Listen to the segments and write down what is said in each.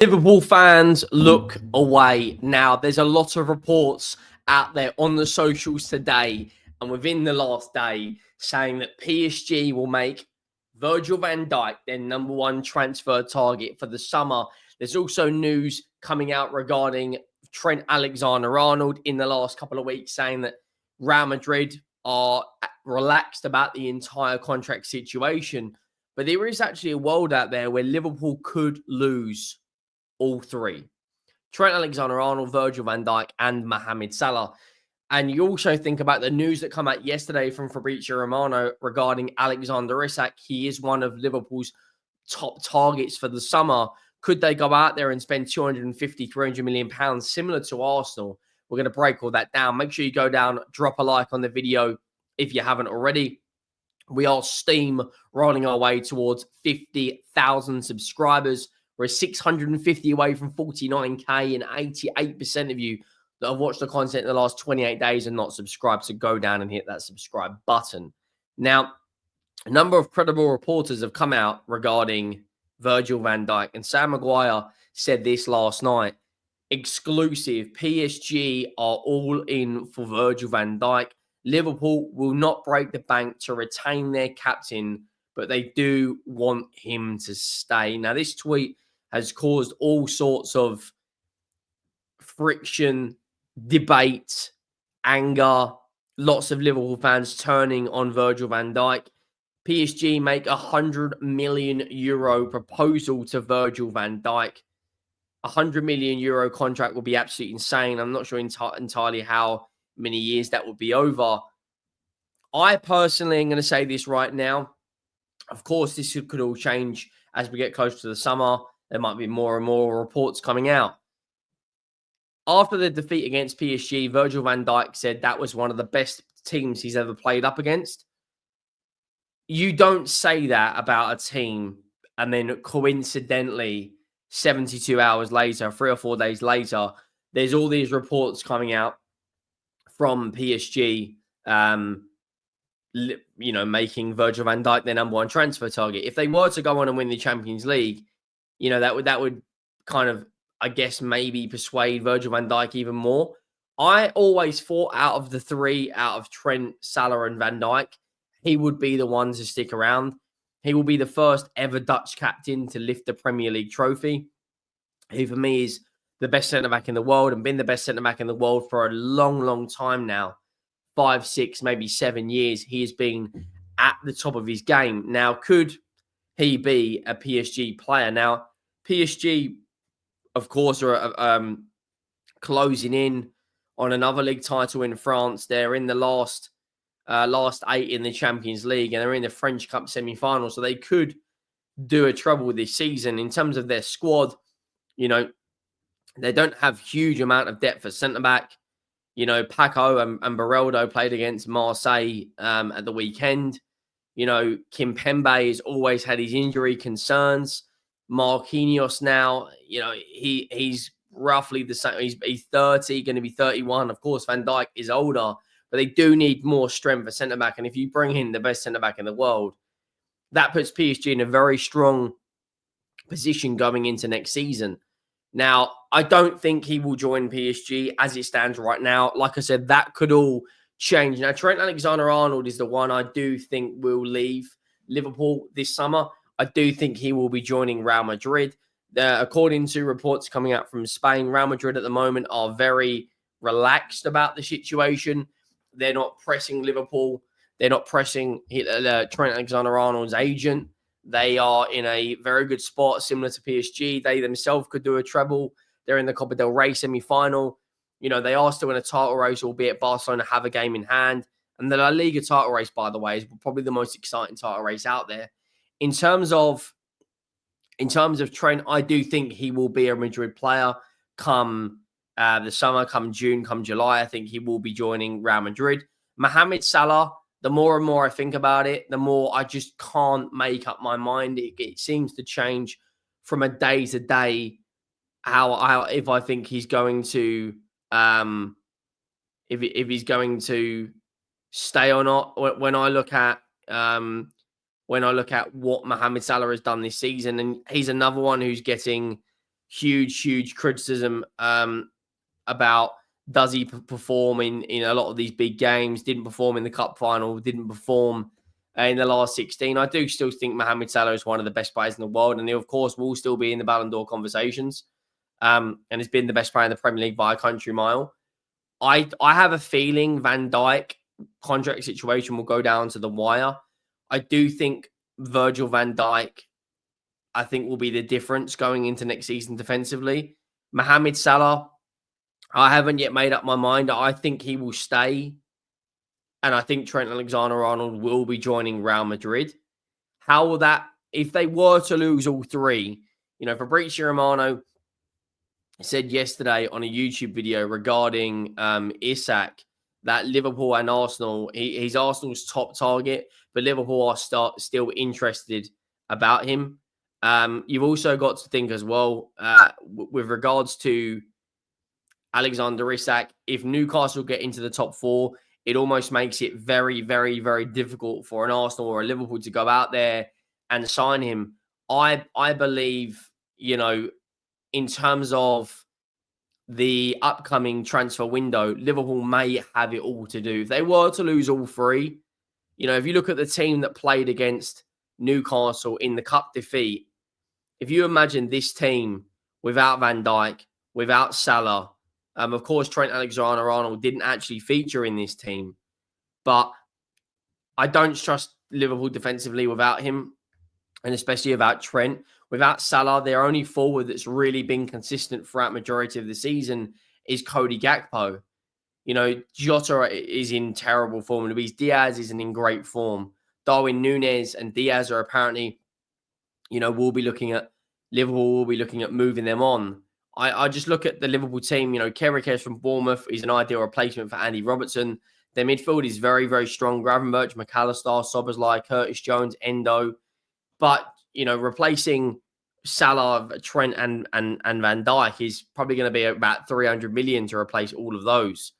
Liverpool fans look away now. There's a lot of reports out there on the socials today and within the last day saying that PSG will make Virgil van Dijk their number one transfer target for the summer. There's also news coming out regarding Trent Alexander-Arnold in the last couple of weeks saying that Real Madrid are relaxed about the entire contract situation. But there is actually a world out there where Liverpool could lose all three: Trent Alexander-Arnold, Virgil van Dijk, and Mohamed Salah. And you also think about the news that come out yesterday from Fabrizio Romano regarding Alexander Isak. He is one of Liverpool's top targets for the summer. Could they go out there and spend 250, 300 million pounds similar to Arsenal? We're going to break all that down. Make sure you go down, drop a like on the video if you haven't already. We are steam rolling our way towards 50,000 subscribers. We're 650 away from 49K, and 88% of you that have watched the content in the last 28 days and not subscribed. So go down and hit that subscribe button. Now, a number of credible reporters have come out regarding Virgil van Dijk, and Sam Maguire said this last night. Exclusive: PSG are all in for Virgil van Dijk. Liverpool will not break the bank to retain their captain, but they do want him to stay. Now, this tweet has caused all sorts of friction, debate, anger, lots of Liverpool fans turning on Virgil van Dijk. PSG make a €100 million proposal to Virgil van Dijk. €100 million contract will be absolutely insane. I'm not sure entirely how many years that will be over. I personally am going to say this right now. Of course, this could all change as we get closer to the summer. There might be more and more reports coming out. After the defeat against PSG, Virgil van Dijk said that was one of the best teams he's ever played up against. You don't say that about a team and then coincidentally 72 hours later, 3 or 4 days later, there's all these reports coming out from PSG, making Virgil van Dijk their number one transfer target. If they were to go on and win the Champions League, that would kind of, I guess, maybe persuade Virgil van Dijk even more. I always thought out of the three, out of Trent, Salah, and Van Dijk, he would be the one to stick around. He will be the first ever Dutch captain to lift the Premier League trophy. He, for me, is the best centre-back in the world and been the best centre-back in the world for a long, long time now. 5, 6, maybe 7 years. He has been at the top of his game. Now, could he be a PSG player? Now, PSG, of course, are closing in on another league title in France. They're in the last 8 in the Champions League, and they're in the French Cup semi-final, so they could do a trouble this season. In terms of their squad, they don't have huge amount of depth at centre-back. Paco and Beraldo played against Marseille at the weekend. Kimpembe has always had his injury concerns. Marquinhos now, he's roughly the same. He's 30, going to be 31. Of course, Van Dijk is older, but they do need more strength at centre-back. And if you bring in the best centre-back in the world, that puts PSG in a very strong position going into next season. Now, I don't think he will join PSG as it stands right now. Like I said, that could all change. Now, Trent Alexander-Arnold is the one I do think will leave Liverpool this summer. I do think he will be joining Real Madrid. According to reports coming out from Spain, Real Madrid at the moment are very relaxed about the situation. They're not pressing Liverpool. They're not pressing Trent Alexander-Arnold's agent. They are in a very good spot, similar to PSG. They themselves could do a treble. They're in the Copa del Rey semi-final. They are still in a title race, albeit Barcelona have a game in hand. And the La Liga title race, by the way, is probably the most exciting title race out there. In terms of Trent, I do think he will be a Madrid player come the summer, come June, come July. I think he will be joining Real Madrid. Mohamed Salah, the more and more I think about it, the more I just can't make up my mind. It seems to change from a day to day if I think he's going to if he's going to stay or not. When I look at what Mohamed Salah has done this season, and he's another one who's getting huge criticism about does he perform in a lot of these big games, didn't perform in the cup final, didn't perform in the last 16. I do still think Mohamed Salah is one of the best players in the world, and he, of course, will still be in the Ballon d'Or conversations, and has been the best player in the Premier League by a country mile. I have a feeling Van Dijk contract situation will go down to the wire. I do think Virgil van Dijk, I think, will be the difference going into next season defensively. Mohamed Salah, I haven't yet made up my mind. I think he will stay. And I think Trent Alexander-Arnold will be joining Real Madrid. How will that, if they were to lose all three, Fabrizio Romano said yesterday on a YouTube video regarding Isak that Liverpool and Arsenal, he's Arsenal's top target, but Liverpool are still interested about him. You've also got to think as well, with regards to Alexander Isak, if Newcastle get into the top four, it almost makes it very, very, very difficult for an Arsenal or a Liverpool to go out there and sign him. I believe, in terms of the upcoming transfer window, Liverpool may have it all to do. If they were to lose all three, if you look at the team that played against Newcastle in the cup defeat, if you imagine this team without Van Dijk, without Salah, of course, Trent Alexander-Arnold didn't actually feature in this team, but I don't trust Liverpool defensively without him, and especially without Trent. Without Salah, their only forward that's really been consistent throughout majority of the season is Cody Gakpo. Jota is in terrible form. Luis Diaz isn't in great form. Darwin Núñez and Diaz are apparently, Liverpool will be looking at moving them on. I just look at the Liverpool team. Kerrickers from Bournemouth is an ideal replacement for Andy Robertson. Their midfield is very, very strong. Gravenberch, McAllister, Szoboszlai, Curtis Jones, Endo. But, replacing Salah, Trent, and Van Dijk is probably going to be about 300 million to replace all of those.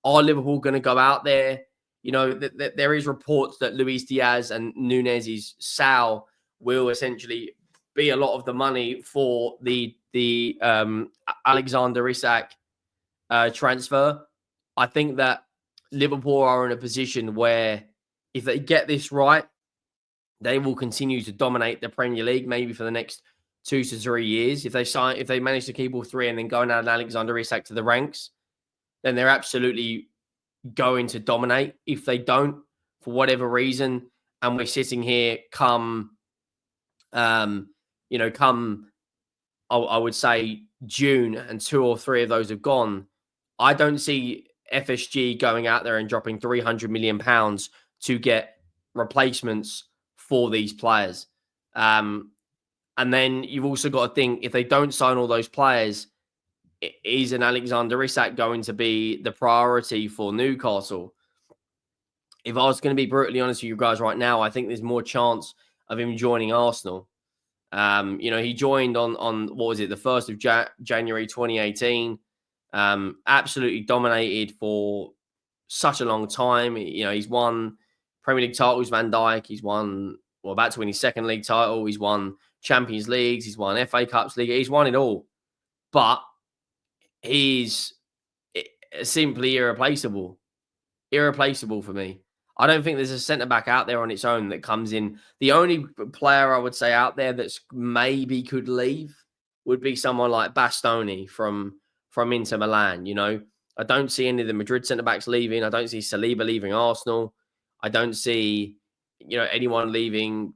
Are Liverpool going to go out there? There is reports that Luis Diaz and Núñez's Sal will essentially be a lot of the money for the Alexander Isak transfer. I think that Liverpool are in a position where if they get this right, they will continue to dominate the Premier League maybe for the next 2 to 3 years. If they manage to keep all three and then go and add Alexander Isak to the ranks, then they're absolutely going to dominate. If they don't, for whatever reason, and we're sitting here come I would say June, and 2 or 3 of those have gone, I don't see FSG going out there and dropping £300 million to get replacements for these players. And then you've also got to think, if they don't sign all those players, is an Alexander Isak going to be the priority for Newcastle? If I was going to be brutally honest with you guys right now, I think there's more chance of him joining Arsenal. He joined on what was it, the 1st of January 2018. Absolutely dominated for such a long time. He's won Premier League titles, Van Dijk. He's won, about to win his second league title. He's won Champions Leagues. He's won FA Cups League. He's won it all. But he's simply irreplaceable. Irreplaceable for me. I don't think there's a centre-back out there on its own that comes in. The only player I would say out there that's maybe could leave would be someone like Bastoni from Inter Milan. I don't see any of the Madrid centre-backs leaving. I don't see Saliba leaving Arsenal. I don't see, anyone leaving.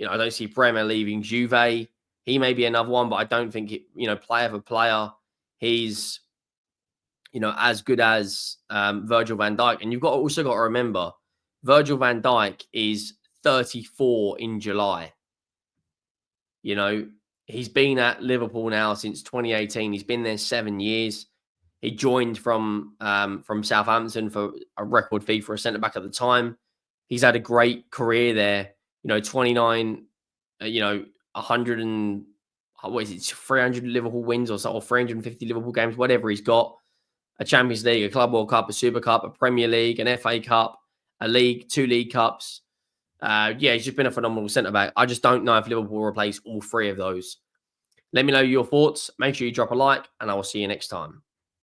I don't see Bremer leaving Juve. He may be another one, but I don't think, player for player, he's, as good as Virgil van Dijk. And you've also got to remember, Virgil van Dijk is 34 in July. He's been at Liverpool now since 2018. He's been there 7 years. He joined from Southampton for a record fee for a centre-back at the time. He's had a great career there. 29, 100 and, 300 Liverpool wins or so, or 350 Liverpool games, whatever he's got. A Champions League, a Club World Cup, a Super Cup, a Premier League, an FA Cup, a league, 2 league cups. He's just been a phenomenal centre-back. I just don't know if Liverpool will replace all 3 of those. Let me know your thoughts. Make sure you drop a like, and I will see you next time.